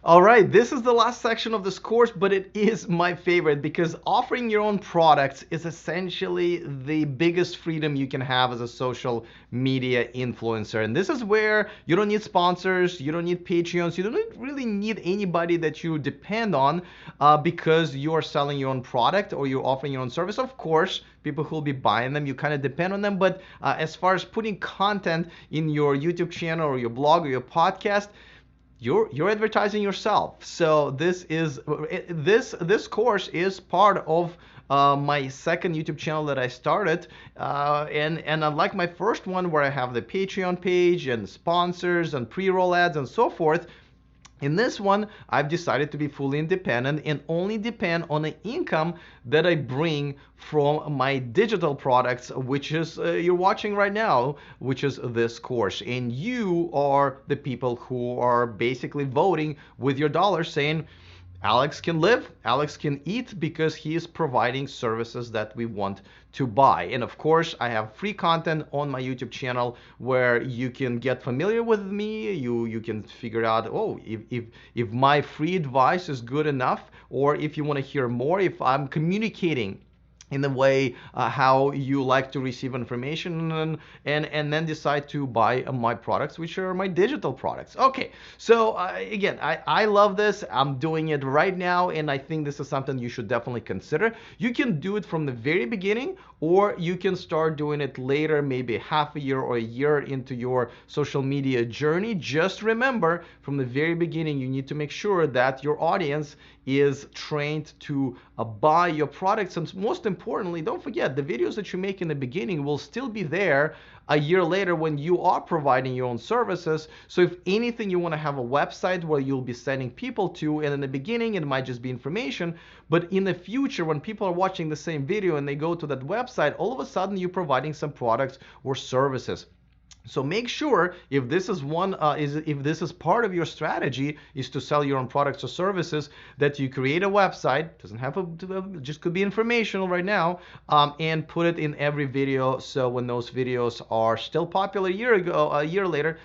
All right, this is the last section of this course, but it is my favorite because offering your own products is essentially the biggest freedom you can have as a social media influencer. And this is where you don't need sponsors, you don't need Patreons, you don't really need anybody that you depend on because you're selling your own product or you're offering your own service. Of course, people who will be buying them, you kind of depend on them. But as far as putting content in your YouTube channel or your blog or your podcast, you're advertising yourself. So this course is part of my second YouTube channel that I started, and unlike my first one where I have the Patreon page and sponsors and pre-roll ads and so forth, in this one, I've decided to be fully independent and only depend on the income that I bring from my digital products, which is you're watching right now, which is this course. And you are the people who are basically voting with your dollars saying, Alex can live, Alex can eat because he is providing services that we want to buy. And of course, I have free content on my YouTube channel where you can get familiar with me. You can figure out, oh, if my free advice is good enough, or if you want to hear more, if I'm communicating in the way how you like to receive information, and then decide to buy my products, which are my digital products. Okay, so again, I love this. I'm doing it right now, and I think this is something you should definitely consider. You can do it from the very beginning, or you can start doing it later, maybe half a year or a year into your social media journey. Just remember, from the very beginning, you need to make sure that your audience is trained to buy your products. And most importantly, don't forget, the videos that you make in the beginning will still be there a year later when you are providing your own services. So if anything, you want to have a website where you'll be sending people to, and in the beginning it might just be information, but in the future when people are watching the same video and they go to that website, all of a sudden you're providing some products or services. So make sure, if this is if this is part of your strategy, is to sell your own products or services, that you create a website. Doesn't have to, just could be informational right now, and put it in every video. So when those videos are still popular a year later,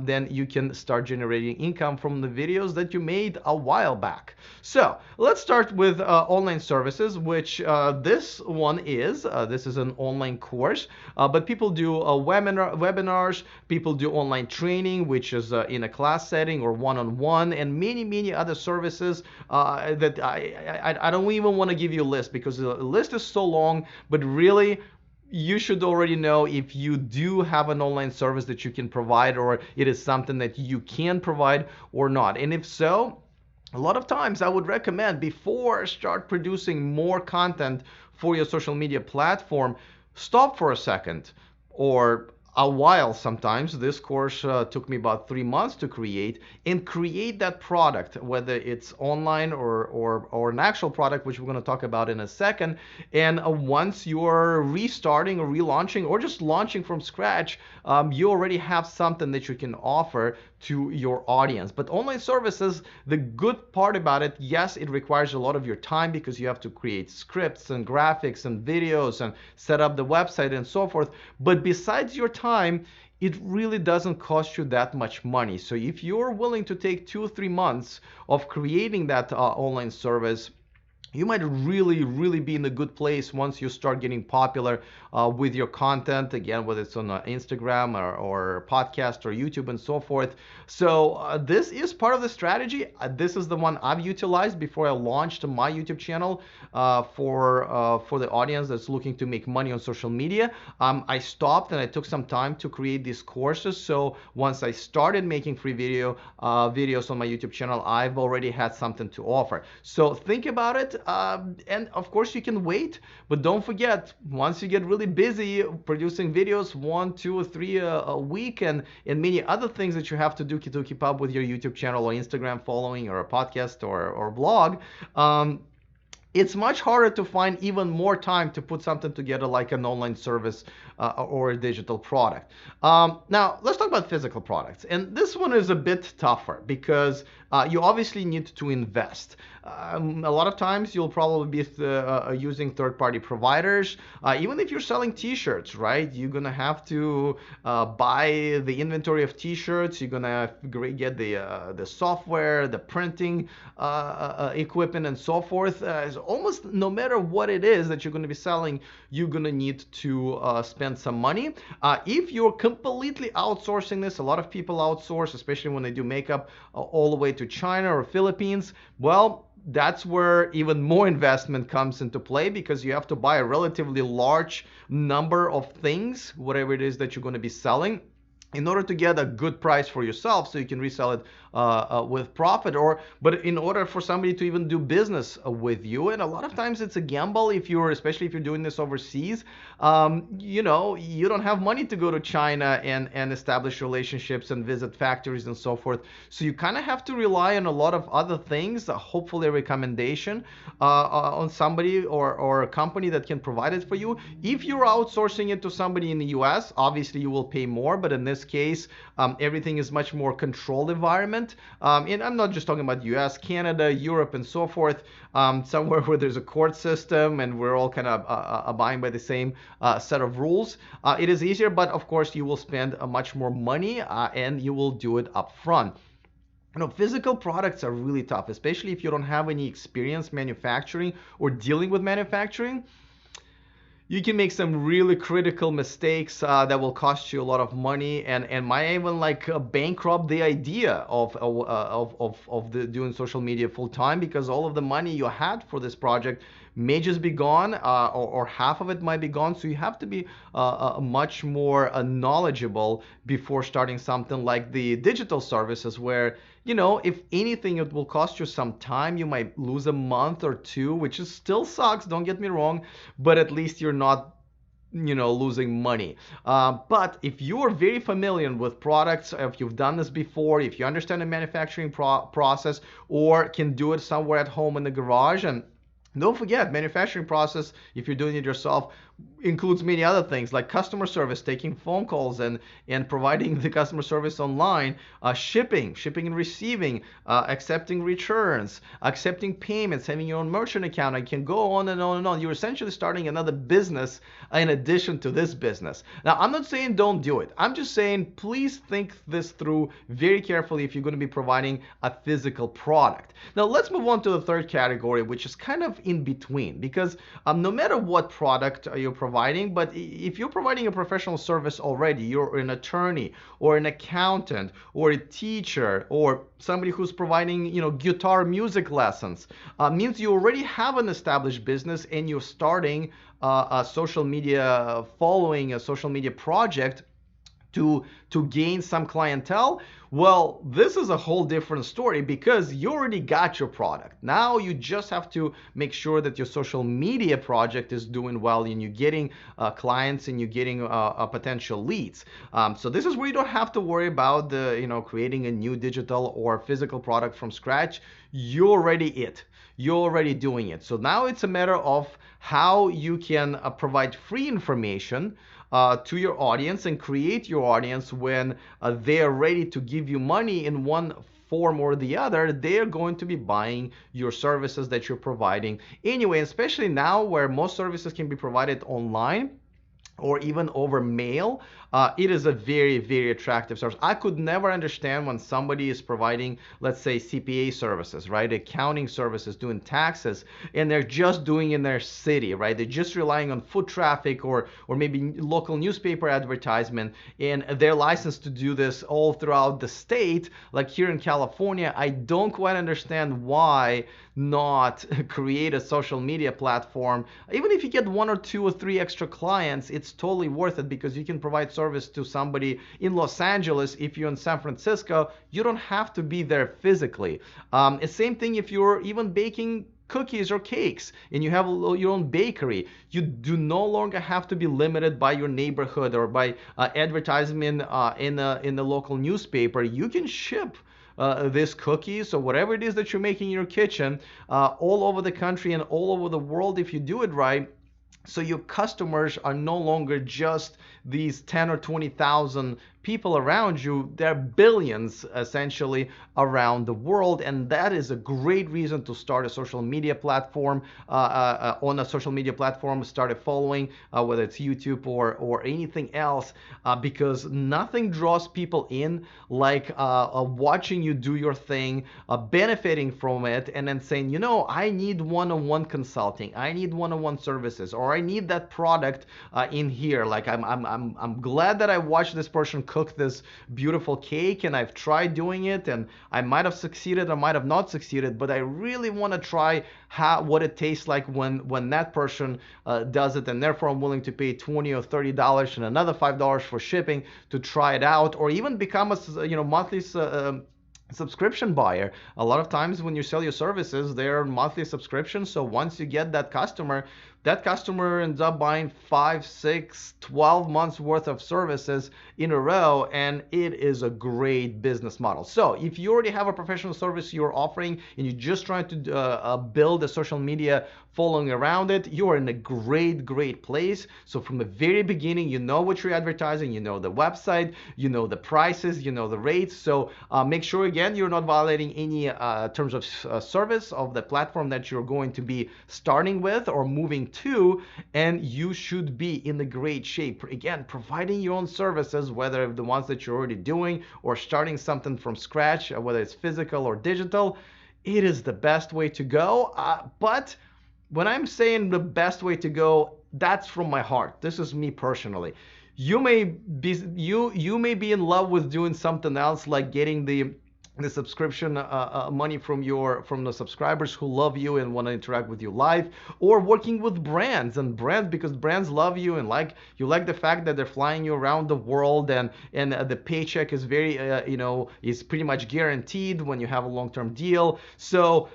then you can start generating income from the videos that you made a while back. So let's start with online services, which this is an online course, but people do webinars, people do online training, which is in a class setting or one-on-one, and many other services that I don't even want to give you a list because the list is so long, but really you should already know if you do have an online service that you can provide, or it is something that you can provide or not. And if so, a lot of times I would recommend, before start producing more content for your social media platform, stop for a second, or a while. Sometimes this course took me about 3 months to create, and create that product, whether it's online or an actual product, which we're going to talk about in a second. And once you're restarting or relaunching or just launching from scratch, you already have something that you can offer to your audience. But online services, the good part about it, yes, it requires a lot of your time because you have to create scripts and graphics and videos and set up the website and so forth. But besides your time, it really doesn't cost you that much money. So if you're willing to take 2 or 3 months of creating that online service, you might really be in a good place once you start getting popular with your content, again, whether it's on Instagram or podcast or YouTube and so forth. So this is part of the strategy. This is the one I've utilized before I launched my YouTube channel for the audience that's looking to make money on social media. I stopped and I took some time to create these courses. So once I started making free videos on my YouTube channel, I've already had something to offer. So think about it. And of course you can wait, but don't forget, once you get really busy producing videos, 1, 2, or 3 a week, and many other things that you have to do to keep up with your YouTube channel or Instagram following or a podcast or blog, it's much harder to find even more time to put something together like an online service or a digital product. Now, let's talk about physical products. And this one is a bit tougher because you obviously need to invest. A lot of times you'll probably be using third-party providers. Even if you're selling t-shirts, right? You're gonna have to buy the inventory of t-shirts. You're gonna get the software, the printing equipment, and so forth. So almost no matter what it is that you're gonna be selling, you're gonna need to spend some money. If you're completely outsourcing this, a lot of people outsource, especially when they do makeup, all the way to China or Philippines. Well, that's where even more investment comes into play, because you have to buy a relatively large number of things, whatever it is that you're going to be selling, in order to get a good price for yourself so you can resell it with profit. But in order for somebody to even do business with you, and a lot of times it's a gamble, especially if you're doing this overseas. You don't have money to go to China and establish relationships and visit factories and so forth. So you kind of have to rely on a lot of other things, hopefully a recommendation on somebody or a company that can provide it for you. If you're outsourcing it to somebody in the US, obviously you will pay more, but in this case, everything is much more controlled environment. And I'm not just talking about US, Canada, Europe, and so forth, somewhere where there's a court system and we're all kind of abiding by the same set of rules. It is easier, but of course you will spend much more money and you will do it up front. Physical products are really tough, especially if you don't have any experience manufacturing or dealing with manufacturing. You can make some really critical mistakes that will cost you a lot of money and might even bankrupt the idea of doing social media full time, because all of the money you had for this project may just be gone, or half of it might be gone. So you have to be much more knowledgeable before starting something like the digital services, where if anything, it will cost you some time. You might lose a month or two, which is still sucks, don't get me wrong, but at least you're not losing money. But if you are very familiar with products, if you've done this before, if you understand the manufacturing process, or can do it somewhere at home in the garage, and don't forget, manufacturing process, if you're doing it yourself, includes many other things like customer service, taking phone calls and providing the customer service online, shipping and receiving, accepting returns, accepting payments, having your own merchant account. I can go on and on and on. You're essentially starting another business in addition to this business. Now, I'm not saying don't do it. I'm just saying please think this through very carefully if you're going to be providing a physical product. Now, let's move on to the third category, which is kind of in between, because no matter what product you're providing, but if you're providing a professional service already, you're an attorney or an accountant or a teacher or somebody who's providing guitar music lessons, means you already have an established business and you're starting a social media following, a social media project to gain some clientele. Well, this is a whole different story, because you already got your product. Now you just have to make sure that your social media project is doing well and you're getting clients and you're getting potential leads. So this is where you don't have to worry about creating a new digital or physical product from scratch. You're already doing it. So now it's a matter of how you can provide free information to your audience and create your audience when they are ready to give you money in one form or the other. They're going to be buying your services that you're providing anyway, especially now where most services can be provided online or even over mail. It is a very, very attractive service. I could never understand when somebody is providing, let's say, CPA services, right? Accounting services, doing taxes, and they're just doing in their city, right? They're just relying on foot traffic or maybe local newspaper advertisement, and they're licensed to do this all throughout the state. Like here in California, I don't quite understand why not create a social media platform. Even if you get 1 or 2 or 3 extra clients, it's totally worth it, because you can provide service to somebody in Los Angeles. If you're in San Francisco, you don't have to be there physically. The same thing if you're even baking cookies or cakes and you have your own bakery. You do no longer have to be limited by your neighborhood or by advertisement in the local newspaper. You can ship these cookies or whatever it is that you're making in your kitchen all over the country and all over the world if you do it right. So your customers are no longer just these 10 or 20,000 people around you. There are billions essentially around the world, and that is a great reason to start a social media platform. On a social media platform, start a following, whether it's YouTube or anything else, because nothing draws people in like watching you do your thing, benefiting from it, and then saying, you know, I need one-on-one consulting, I need one-on-one services, or I need that product in here. Like I'm glad that I watched this person cook this beautiful cake, and I've tried doing it, and I might have succeeded, I might have not succeeded, but I really want to try what it tastes like when that person does it, and therefore I'm willing to pay $20 or $30 and another $5 for shipping to try it out, or even become a monthly subscription buyer. A lot of times when you sell your services, they're monthly subscriptions. So once you get that customer ends up buying 5, 6, 12 months worth of services in a row, and it is a great business model. So if you already have a professional service you're offering and you're just trying to build a social media following around it, you are in a great place. So from the very beginning, you know what you're advertising, you know the website, you know the prices, you know the rates. So make sure, again, you're not violating any terms of service of the platform that you're going to be starting with or moving to, and you should be in the great shape. Again, providing your own services, whether the ones that you're already doing or starting something from scratch, whether it's physical or digital, it is the best way to go. But when I'm saying the best way to go, that's from my heart. This is me personally. You may be in love with doing something else, like getting the subscription money from the subscribers who love you and want to interact with you live, or working with brands because brands love you and like the fact that they're flying you around the world, and the paycheck is very is pretty much guaranteed when you have a long-term deal. So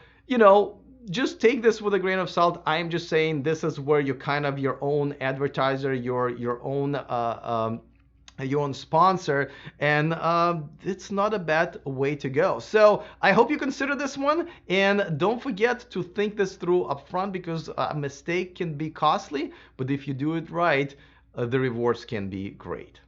just take this with a grain of salt. I'm just saying this is where you're kind of your own advertiser, your own sponsor, and it's not a bad way to go. So I hope you consider this one, and don't forget to think this through up front, because a mistake can be costly, but if you do it right, the rewards can be great.